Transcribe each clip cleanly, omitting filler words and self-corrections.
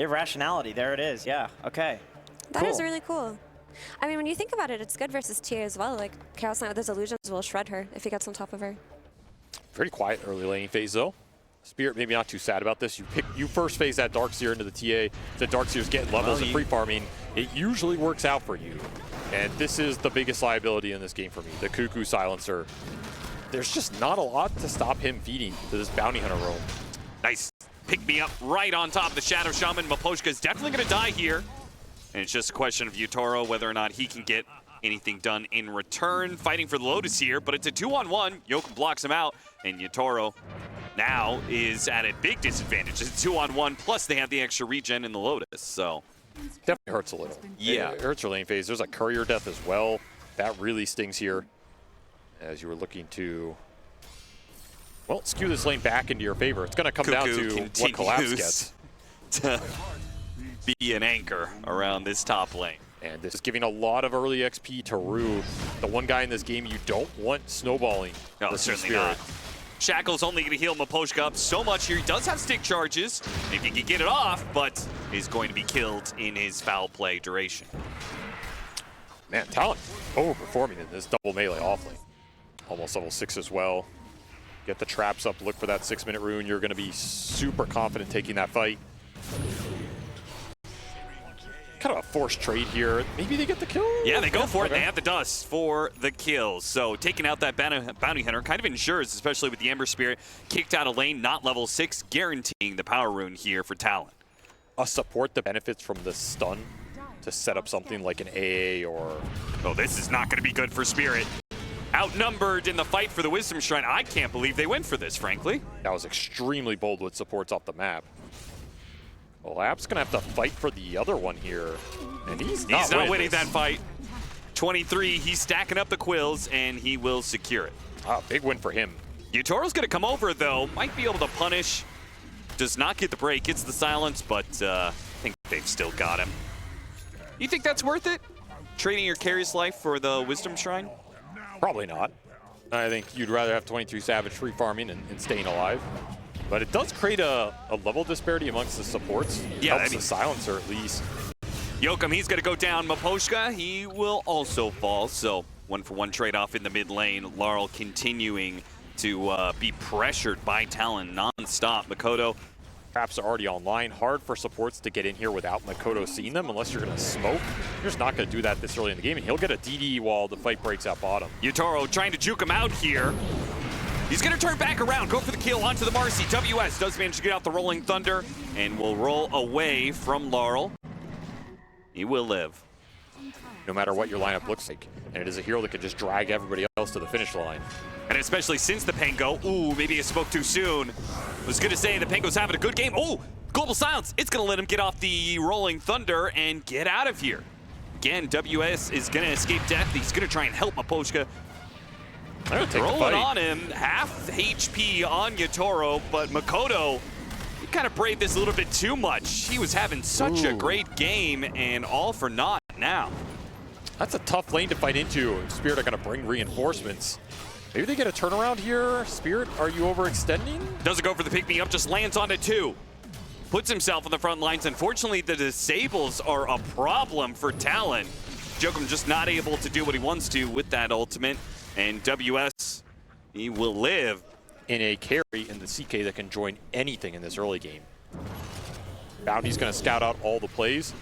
Irrationality, there it is, yeah, okay. That is really cool. I mean, when you think about it, it's good versus TA as well. Like, Chaos Knight with his illusions will shred her if he gets on top of her. Pretty quiet early laning phase, though. Spirit maybe not too sad about this. You first phase that Darkseer into the TA. The Darkseer's getting levels and free farming. It usually works out for you. And this is the biggest liability in this game for me, the Cuckoo Silencer. There's just not a lot to stop him feeding to this Bounty Hunter roam. Nice. Pick me up right on top of the Shadow Shaman. Miposhka is definitely going to die here. And it's just a question of Yutaro, whether or not he can get anything done in return. Fighting for the Lotus here, but it's a 2-on-1. Yokum blocks him out, and Yutaro now is at a big disadvantage. It's a 2-on-1, plus they have the extra regen in the Lotus, so. Definitely hurts a little. Yeah. It hurts your lane phase. There's a courier death as well. That really stings here as you were looking to, well, skew this lane back into your favor. It's going to come down to what Collapse gets. To be an anchor around this top lane. And this is giving a lot of early XP to Rue, the one guy in this game you don't want snowballing. No, certainly not. Shackle's only going to heal Miposhka up so much here. He does have stick charges, if he can get it off, but is going to be killed in his foul play duration. Man, Talon overperforming in this double melee awfully. Almost level 6 as well. Get the traps up, look for that 6-minute rune. You're going to be super confident taking that fight. Kind of a forced trade here. Maybe they get the kill? Yeah, they go for it. They have the dust for the kills. So taking out that bounty hunter kind of ensures, especially with the Ember Spirit, kicked out of lane, not level 6, guaranteeing the power rune here for Talon. A support that benefits from the stun to set up something like an AA or... Oh, this is not going to be good for Spirit. Outnumbered in the fight for the Wisdom Shrine. I can't believe they went for this, frankly. That was extremely bold with supports off the map. Well, App's going to have to fight for the other one here. And he's not winning that fight. 23, he's stacking up the quills, and he will secure it. Ah, big win for him. Yutoro's going to come over, though. Might be able to punish. Does not get the break. Gets the silence, but I think they've still got him. You think that's worth it? Trading your carry's life for the Wisdom Shrine? Probably not. I think you'd rather have 23 Savage free farming and staying alive. But it does create a level disparity amongst the supports. Yeah, helps the silencer at least. Yokum, he's going to go down. Miposhka, he will also fall. So 1-for-1 trade-off in the mid lane. Laurel continuing to be pressured by Talon non-stop. Makoto. Traps are already online. Hard for supports to get in here without Makoto seeing them unless you're going to smoke. You're just not going to do that this early in the game. And he'll get a DD while the fight breaks out bottom. Yutaro trying to juke him out here. He's going to turn back around, go for the kill onto the Marcy. WS does manage to get out the Rolling Thunder and will roll away from Laurel. He will live. No matter what your lineup looks like. And it is a hero that can just drag everybody else to the finish line. And especially since the Pango, ooh, maybe I spoke too soon. I was going to say the Pango's having a good game. Oh, Global Silence. It's going to let him get off the Rolling Thunder and get out of here. Again, WS is going to escape death. He's going to try and help Miposhka. Rolling on him, half HP on Yutaro, but Makoto, he kind of braved this a little bit too much. He was having such a great game, and all for naught now. That's a tough lane to fight into. Spirit are going to bring reinforcements. Maybe they get a turnaround here. Spirit, are you overextending? Doesn't go for the pick-me-up, just lands on it too. Puts himself on the front lines. Unfortunately, the disables are a problem for Talon. Jokum just not able to do what he wants to with that ultimate. And WS, he will live. In a carry in the CK that can join anything in this early game. Bounty's going to scout out all the plays.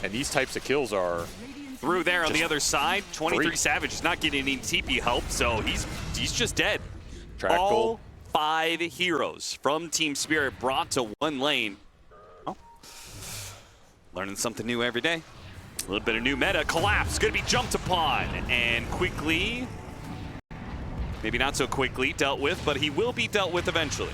And these types of kills are... Through there on the other side, 23 Savage is not getting any TP help, so he's just dead. All 5 heroes from Team Spirit brought to one lane. Oh, learning something new every day. A little bit of new meta. Collapse, gonna be jumped upon and quickly, maybe not so quickly dealt with, but he will be dealt with eventually.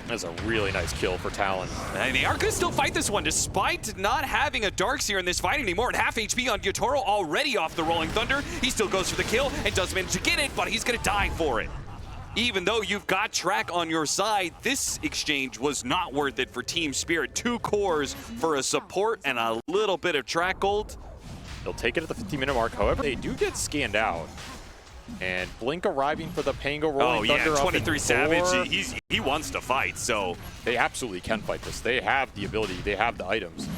That's a really nice kill for Talon. And they are gonna still fight this one despite not having a Darkseer in this fight anymore. And half HP on Yutaro already off the Rolling Thunder. He still goes for the kill and does manage to get it, but he's gonna die for it. Even though you've got track on your side, this exchange was not worth it for Team Spirit. 2 cores for a support and a little bit of track gold. They'll take it at the 15-minute mark. However, they do get scanned out. And Blink arriving for the Pango rolling thunder. 23 Savage, he wants to fight, so. They absolutely can fight this. They have the ability, they have the items.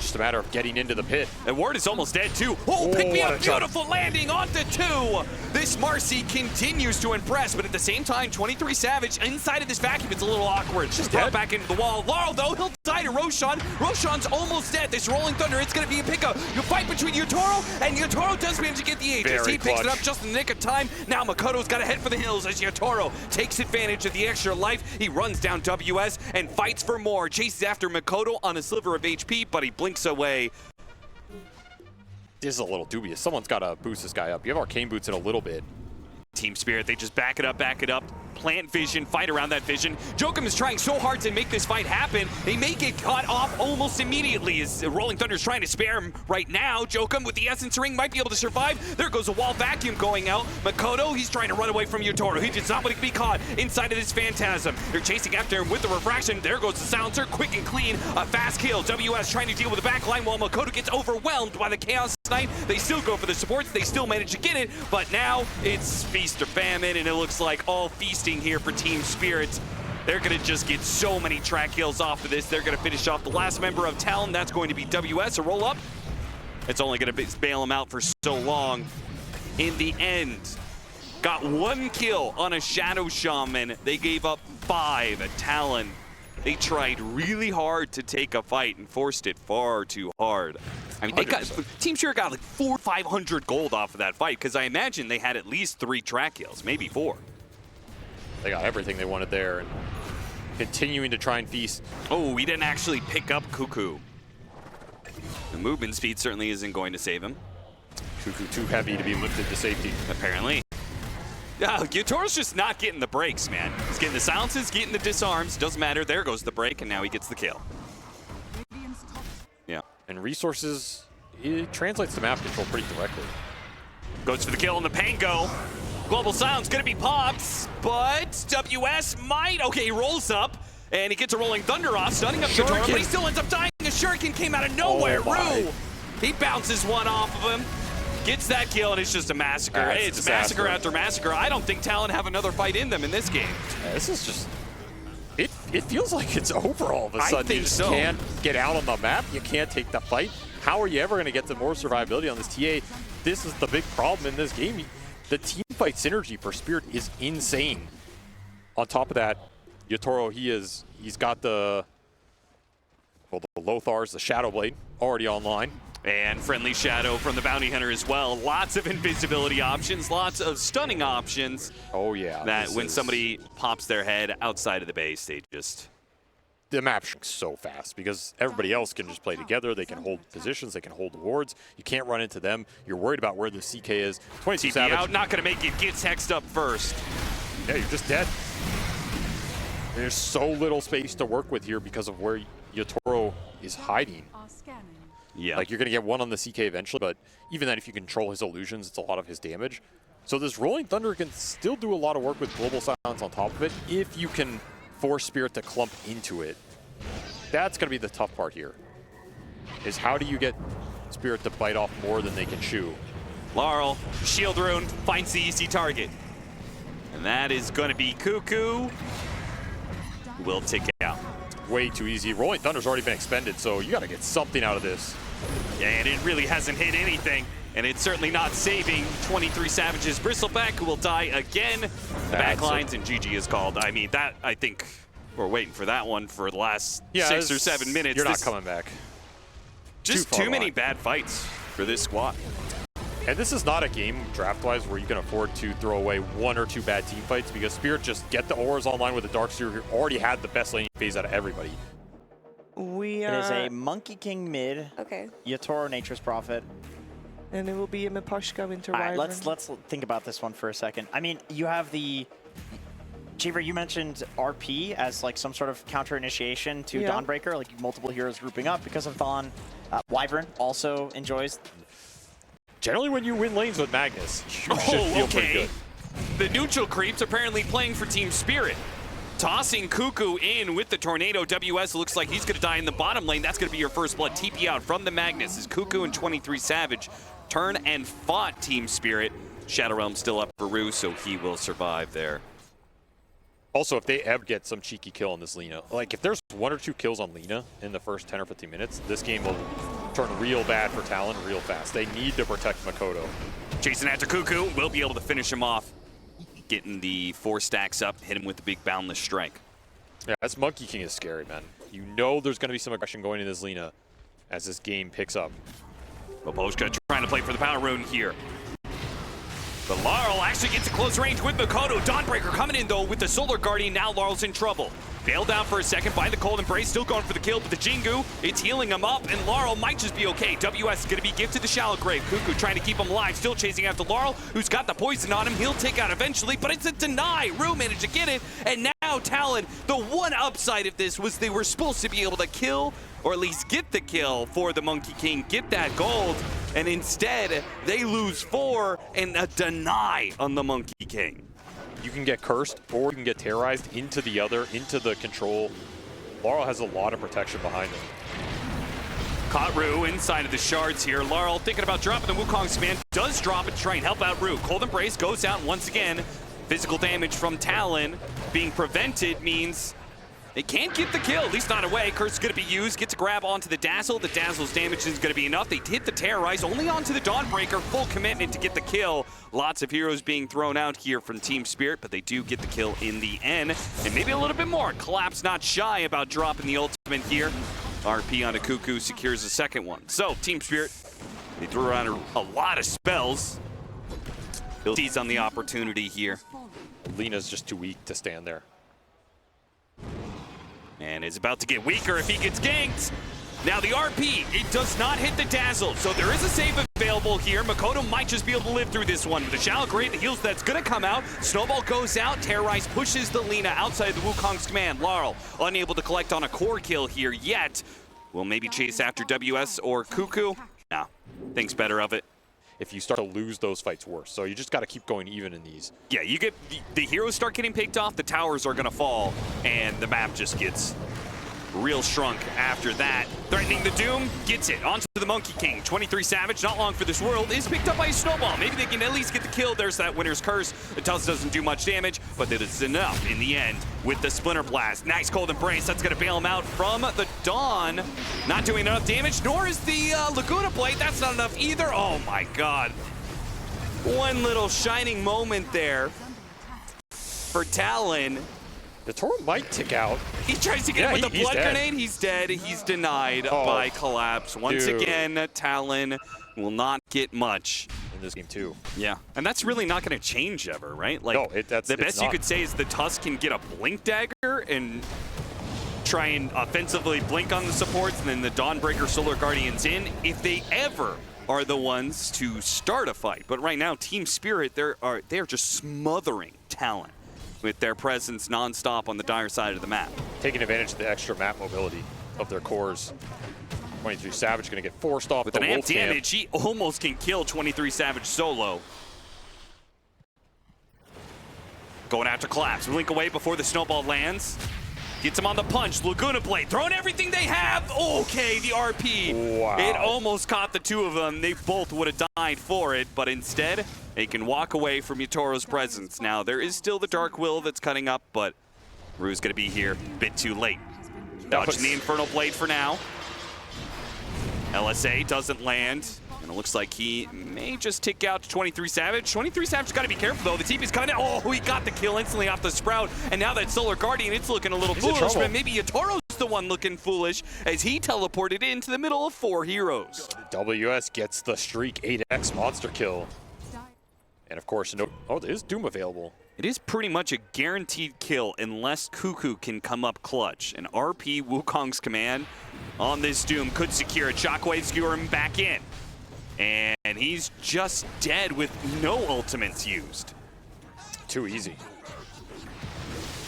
Just a matter of getting into the pit. And Ward is almost dead too. Oh, pick me up, beautiful landing onto 2. This Marcy continues to impress, but at the same time, 23 Savage inside of this vacuum, it's a little awkward. Just brought back into the wall. Laurel though, he'll die to Roshan. Roshan's almost dead. This rolling thunder, it's gonna be a pickup. You fight between Yotaro, and Yotaro does manage to get the Aegis. He picks it up just in the nick of time. Now Makoto's gotta head for the hills as Yotaro takes advantage of the extra life. He runs down WS and fights for more. Chases after Makoto on a sliver of HP, but he blinks away. This is a little dubious. Someone's got to boost this guy up. You have Arcane Boots in a little bit. Team Spirit, they just back it up, plant vision, fight around that vision. Jokum is trying so hard to make this fight happen. They may get cut off almost immediately as Rolling Thunder is trying to spare him right now. Jokum with the Essence Ring might be able to survive. There goes a wall vacuum going out. Makoto, he's trying to run away from Yotaro. He does not want to be caught inside of this Phantasm. They're chasing after him with the Refraction. There goes the Silencer, quick and clean. A fast kill. WS trying to deal with the backline while Makoto gets overwhelmed by the Chaos Knight. They still go for the supports. They still manage to get it, but now it's feast or famine, and it looks like all feasting here for Team Spirit. They're going to just get so many track kills off of this. They're going to finish off the last member of Talon. That's going to be WS, a roll-up. It's only going to bail him out for so long. In the end, got 1 kill on a Shadow Shaman. They gave up 5 at Talon. They tried really hard to take a fight and forced it far too hard. I mean, Team Spirit got like 400 or 500 gold off of that fight, because I imagine they had at least 3 track kills, maybe 4. They got everything they wanted there, and continuing to try and feast. Oh, he didn't actually pick up Cuckoo. The movement speed certainly isn't going to save him. Cuckoo too heavy to be lifted to safety. Apparently. Yotoro's just not getting the breaks, man. He's getting the silences, getting the disarms. Doesn't matter. There goes the break, and now he gets the kill. Yeah. And resources, it translates to map control pretty directly. Goes for the kill on the Pango. Global Silence gonna be popped, but WS might. Okay, he rolls up, and he gets a Rolling Thunder off, stunning up Yotaro, but he still ends up dying. A Shuriken came out of nowhere. Rue, he bounces one off of him. Gets that kill, and it's just a massacre. It's massacre after massacre. I don't think Talon have another fight in them in this game. Yeah, this is just... It feels like it's over all of a sudden. You just can't get out on the map. You can't take the fight. How are you ever going to get to more survivability on this TA? This is the big problem in this game. The team fight synergy for Spirit is insane. On top of that, Yotaro, he's got the Lothars, the Shadow Blade, already online. And friendly Shadow from the Bounty Hunter as well. Lots of invisibility options, lots of stunning options. Oh yeah. That when somebody pops their head outside of the base, they just... The map shrinks so fast because everybody else can just play together. They can hold positions, they can hold wards. You can't run into them. You're worried about where the CK is. 22 Savage. Out, not gonna make it, gets hexed up first. Yeah, you're just dead. There's so little space to work with here because of where Yotaro is hiding. Yeah. Like, you're going to get one on the CK eventually, but even then, if you control his illusions, it's a lot of his damage. So this Rolling Thunder can still do a lot of work with Global Silence on top of it if you can force Spirit to clump into it. That's going to be the tough part here, is how do you get Spirit to bite off more than they can chew? Laurel, Shield Rune, finds the easy target. And that is going to be Cuckoo. Will tick out. Way too easy. Rolling Thunder's already been expended, so you got to get something out of this. Yeah, and it really hasn't hit anything. And it's certainly not saving 23 Savage's Bristleback, who will die again. Backlines and GG is called. I mean, that, I think we're waiting for that one for the last 6 or 7 minutes. You're not coming back. Just too many bad fights for this squad. And this is not a game, draft-wise, where you can afford to throw away 1 or 2 bad team fights, because Spirit just get the auras online with the Darkseer, who already had the best laning phase out of everybody. It is a Monkey King mid. Okay. Yotaro, Nature's Prophet. And it will be a Miposhka Winter All right, Wyvern. let's think about this one for a second. I mean, you have the... Cheever, you mentioned RP as like some sort of counter initiation to Dawnbreaker, like multiple heroes grouping up because of Thon. Wyvern also enjoys... Generally, when you win lanes with Magnus, you should feel pretty good. The neutral creeps apparently playing for Team Spirit. Tossing Cuckoo in with the Tornado. WS looks like he's going to die in the bottom lane. That's going to be your first blood. TP out from the Magnus as Cuckoo and 23 Savage turn and fought Team Spirit. Shadow Realm still up for Rue, so he will survive there. Also, if they ever get some cheeky kill on this Lina, like if there's 1 or 2 kills on Lina in the first 10 or 15 minutes, this game will turn real bad for Talon real fast. They need to protect Makoto. Chasing after Cuckoo, will be able to finish him off. Getting the 4 stacks up, hit him with the big boundless strike. Yeah, this Monkey King is scary, man. You know there's going to be some aggression going in this Lina as this game picks up. Baboshka trying to play for the power rune here. But Laurel actually gets a close range with Makoto. Dawnbreaker coming in, though, with the Solar Guardian. Now Laurel's in trouble. Bailed out for a second by the Cold Embrace. Still going for the kill, but the Jingu, it's healing him up, and Laurel might just be okay. WS is going to be gifted the Shallow Grave. Cuckoo trying to keep him alive. Still chasing after Laurel, who's got the poison on him. He'll take out eventually, but it's a deny. Rue managed to get it, and now Talon, the one upside of this was they were supposed to be able to kill, or at least get the kill for the Monkey King, get that gold, and instead they lose 4 and a deny on the Monkey King. You can get cursed or you can get terrorized into the control. Laurel has a lot of protection behind him. Caught Rue inside of the shards here. Laurel thinking about dropping the Wukong's command, does drop it to try and help out Rue. Cold Embrace goes out once again. Physical damage from Talon being prevented means they can't get the kill, at least not away. Curse is going to be used, gets a grab onto the Dazzle. The Dazzle's damage is going to be enough. They hit the Terrorize, only onto the Dawnbreaker. Full commitment to get the kill. Lots of heroes being thrown out here from Team Spirit, but they do get the kill in the end. And maybe a little bit more. Collapse not shy about dropping the ultimate here. RP onto Cuckoo secures the second one. So, Team Spirit, they threw around a lot of spells. He'll seize on the opportunity here. Lina's just too weak to stand there. And it's about to get weaker if he gets ganked. Now the RP, it does not hit the Dazzle, so there is a save available here. Makoto might just be able to live through this one. With the Shallow Grave, the heals that's gonna come out. Snowball goes out, Terrorize pushes the Lina outside the Wukong's command. Laurel, unable to collect on a core kill here yet. Will maybe chase after WS or Cuckoo. No, thinks better of it. If you start to lose those fights, worse. So you just got to keep going even in these. Yeah, you get the heroes start getting picked off, the towers are gonna fall, and the map just gets real shrunk after that. Threatening the Doom, gets it onto the Monkey King. 23 Savage, not long for this world, is picked up by a Snowball. Maybe they can at least get the kill. There's that Winner's Curse. It doesn't do much damage, but it is enough in the end with the Splinter Blast. Nice Cold Embrace, that's gonna bail him out from the Dawn. Not doing enough damage, nor is the Laguna Blade. That's not enough either. Oh my God. One little shining moment there for Talon. The Toro might tick out. He tries to get him with the blood grenade. He's dead. He's denied by Collapse. Once again, Talon will not get much in this game too. Yeah, and that's really not going to change ever, right? Like, no, the best you could say is the Tusk can get a Blink Dagger and try and offensively blink on the supports, and then the Dawnbreaker Solar Guardians in, if they ever are the ones to start a fight. But right now, Team Spirit, they're just smothering Talon with their presence nonstop on the dire side of the map. Taking advantage of the extra map mobility of their cores. 23 Savage going to get forced off with the an amp Wolf Camp. damage. He almost can kill 23 Savage solo. Going after Collapse. Blink away before the Snowball lands. Gets him on the punch. Laguna Blade throwing everything they have. Okay, the RP. Wow. It almost caught the two of them. They both would have died for it, but instead, they can walk away from Yatoro's presence. Now, there is still the Dark Will that's cutting up, but Rue's going to be here a bit too late. Dodging the Infernal Blade for now. LSA doesn't land. And it looks like he may just tick out to 23 Savage. 23 Savage got to be careful, though. The TP's coming out. Oh, he got the kill instantly off the Sprout. And now that Solar Guardian, it's looking a little foolish. But maybe Yatoro's the one looking foolish as he teleported into the middle of 4 heroes. WS gets the streak 8x monster kill. And of course, there is Doom available. It is pretty much a guaranteed kill unless Cuckoo can come up clutch. And RP Wukong's command on this Doom could secure it. Shockwave skewer him back in. And he's just dead with no ultimates used. Too easy.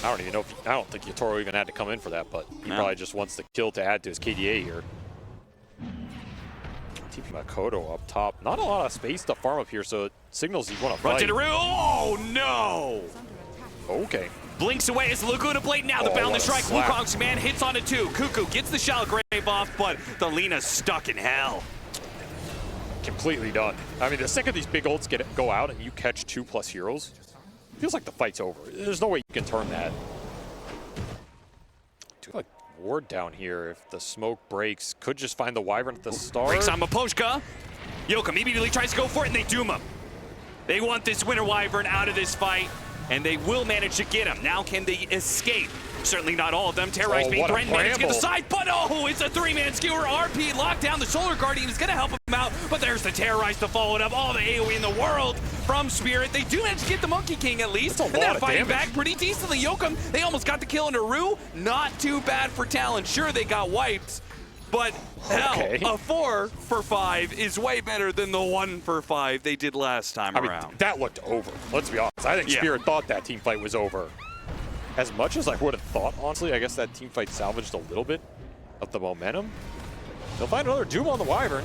I don't even know I don't think Yatoro even had to come in for that, but he probably just wants the kill to add to his KDA here. TP Makoto up top. Not a lot of space to farm up here, so it signals you want to fight. Oh, no! Okay. Blinks away as Laguna Blade. Now the Boundless Strike. Wukong's man hits on it too. Cuckoo gets the Shallow Grave off, but the Lina's stuck in hell. completely done. I mean, the second these big ults go out and you catch 2+ heroes, it feels like the fight's over. There's no way you can turn that. Do like ward down here if the smoke breaks. Could just find the Wyvern at the start. Breaks on Maposhka. Yokum immediately tries to go for it, and they doom him. They want this Winter Wyvern out of this fight, and they will manage to get him. Now can they escape? Certainly not all of them. Terrorize being threatened, managed to get the side, but oh, it's a 3-man skewer. RP locked down. The Solar Guardian is going to help him out, but there's the Terrorize to follow it up. All the AoE in the world from Spirit. They do manage to get the Monkey King at least, and they're fighting back pretty decently. Yokum, they almost got the kill in Aru. Not too bad for Talon. Sure, they got wiped, but hell, a 4 for 5 is way better than the 1 for 5 they did last time around. Mean, that looked over. Let's be honest. I think Spirit thought that team fight was over. As much as I would have thought, honestly, I guess that team fight salvaged a little bit of the momentum. They'll find another Doom on the Wyvern,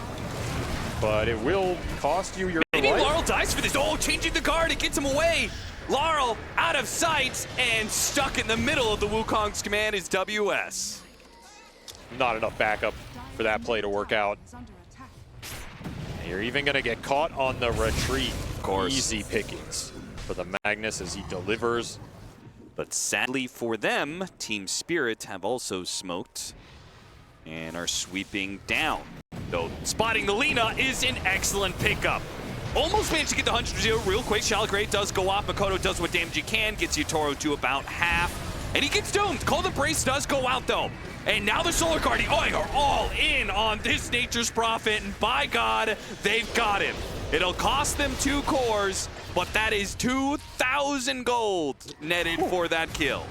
but it will cost you your Maybe life. Laurel dies for this. Oh, changing the guard, it gets him away. Laurel out of sight and stuck in the middle of the Wukong's command is WS. Not enough backup for that play to work out. You're even going to get caught on the retreat. Of course. Easy pickings for the Magnus as he delivers. But sadly for them, Team Spirit have also smoked and are sweeping down. Though spotting the Lina is an excellent pickup. Almost managed to get the 100-0 real quick. Shalgrave does go off. Makoto does what damage he can, gets Yutoro to about half. And he gets doomed. Cold Embrace does go out though. And now the Solar Guardian, they are all in on this Nature's Prophet, and by God, they've got him. It'll cost them 2 cores, but that is 2,000 gold netted for that kill.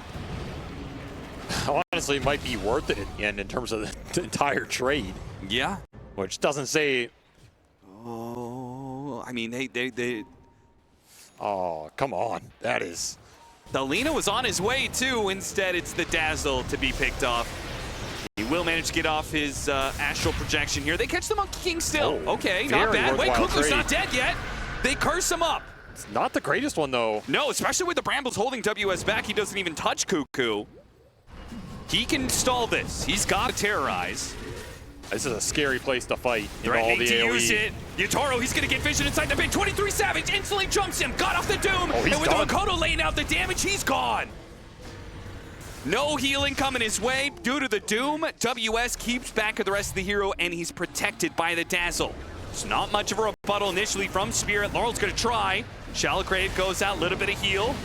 Honestly, it might be worth it in the end in terms of the entire trade. Yeah. Which doesn't say... Oh, I mean, they... Oh, come on. That is... The Lina was on his way too. Instead, it's the Dazzle to be picked off. He will manage to get off his astral projection here. They catch the Monkey King still. Oh, okay, not bad. Wait, Kuku's not dead yet. They curse him up. It's not the greatest one, though. No, especially with the Brambles holding WS back. He doesn't even touch Kuku. He can stall this. He's got to terrorize. This is a scary place to fight. Threatening to use it. Yutoro, he's going to get vision inside the pit. 23 Savage instantly jumps him. Got off the Doom. Oh, and with done. the Makoto laying out the damage, he's gone. No healing coming his way due to the Doom. WS keeps back of the rest of the hero, and he's protected by the Dazzle. It's not much of a rebuttal initially from Spirit. Laurel's going to try. Shalgrave goes out, little bit of heal.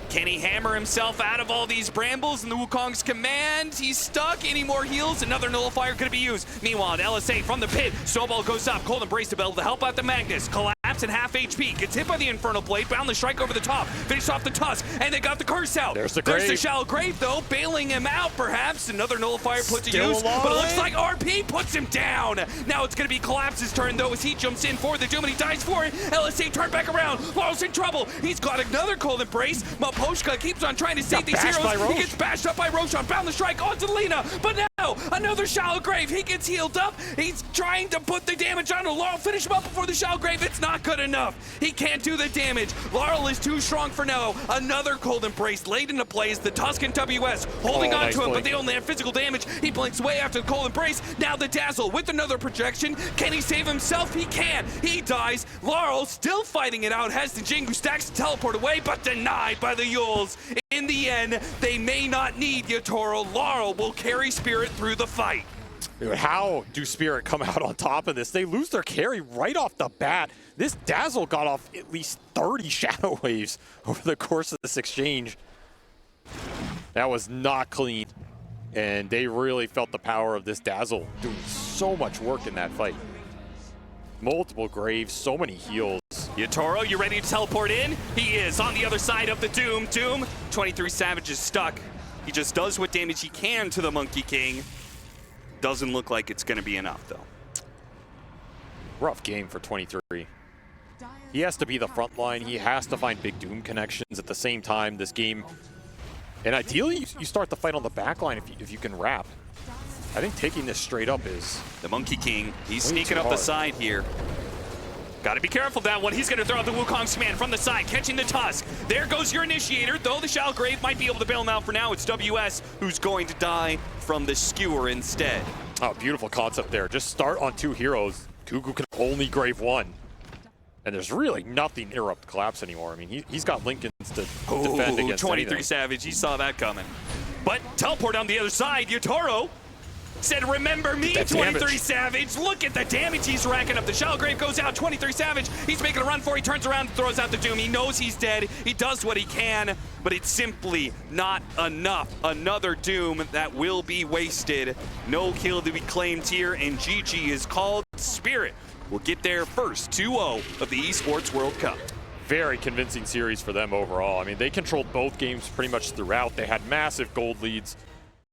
Can he hammer himself out of all these brambles in the Wukong's command? He's stuck. Any more heals? Another nullifier could be used. Meanwhile, the LSA from the pit. Snowball goes up. Cold Embrace to be able to help out the Magnus. Collapse at half HP. Gets hit by the Infernal Blade. Bound the strike over the top. Finish off the Tusk. And they got the curse out. There's the grave. There's the Shallow Grave, though. Bailing him out, perhaps. Another nullifier put to use. alive. But it looks like RP puts him down. Now it's going to be Collapse's turn, though, as he jumps in for the Doom, and he dies for it. LSA turned back around. Laurel's in trouble. He's got another Cold Embrace. Maposhka keeps on trying to save these heroes. He gets bashed up by Roshan. Bound the strike onto Lina. But now, another Shallow Grave. He gets healed up. He's trying to put the damage on Laurel. Finish him up before the Shallow Grave. It's not good enough. He can't do the damage. Laurel is too strong for now. Another Cold Embrace laid into place. The Tuscan WS holding on to him, but they only have physical damage. He blinks away after the Cold Embrace. Now the Dazzle with another projection. Can he save himself? He can. He dies. Laurel still fighting it out. Has the Jingu stacks to teleport away, but denied by the Yules. In the end, they may not need Yutoro. Laurel will carry Spirit through the fight. Dude, how do Spirit come out on top of this? They lose their carry right off the bat. This Dazzle got off at least 30 Shadow Waves over the course of this exchange. That was not clean. And they really felt the power of this Dazzle doing so much work in that fight. Multiple graves, so many heals. Yutoro, you ready to teleport in? He is on the other side of the Doom. Doom, 23 Savage is stuck. He just does what damage he can to the Monkey King. Doesn't look like it's going to be enough, though. Rough game for 23. He has to be the front line. He has to find big Doom connections at the same time this game. And ideally, you start the fight on the back line if you can wrap. I think taking this straight up is... The Monkey King, he's sneaking up the side here. Got to be careful of that one. He's going to throw out the Wukong's command from the side, catching the Tusk. There goes your initiator, though the Shallow Grave might be able to bail him out for now. It's WS who's going to die from the skewer instead. Oh, beautiful concept there. Just start on 2 heroes. Kuku can only grave one. And there's really nothing to interrupt Collapse anymore. I mean, he's got Lincolns to defend against 23 anything. Savage, he saw that coming. But teleport on the other side, Yotaro said, remember me, 23 Savage. Look at the damage he's racking up. The Shell Grave goes out, 23 Savage. He's making a run for it. He turns around and throws out the Doom. He knows he's dead. He does what he can, but it's simply not enough. Another Doom that will be wasted. No kill to be claimed here, and GG is called. Spirit will get their first 2-0 of the Esports World Cup. Very convincing series for them overall. I mean, they controlled both games pretty much throughout. They had massive gold leads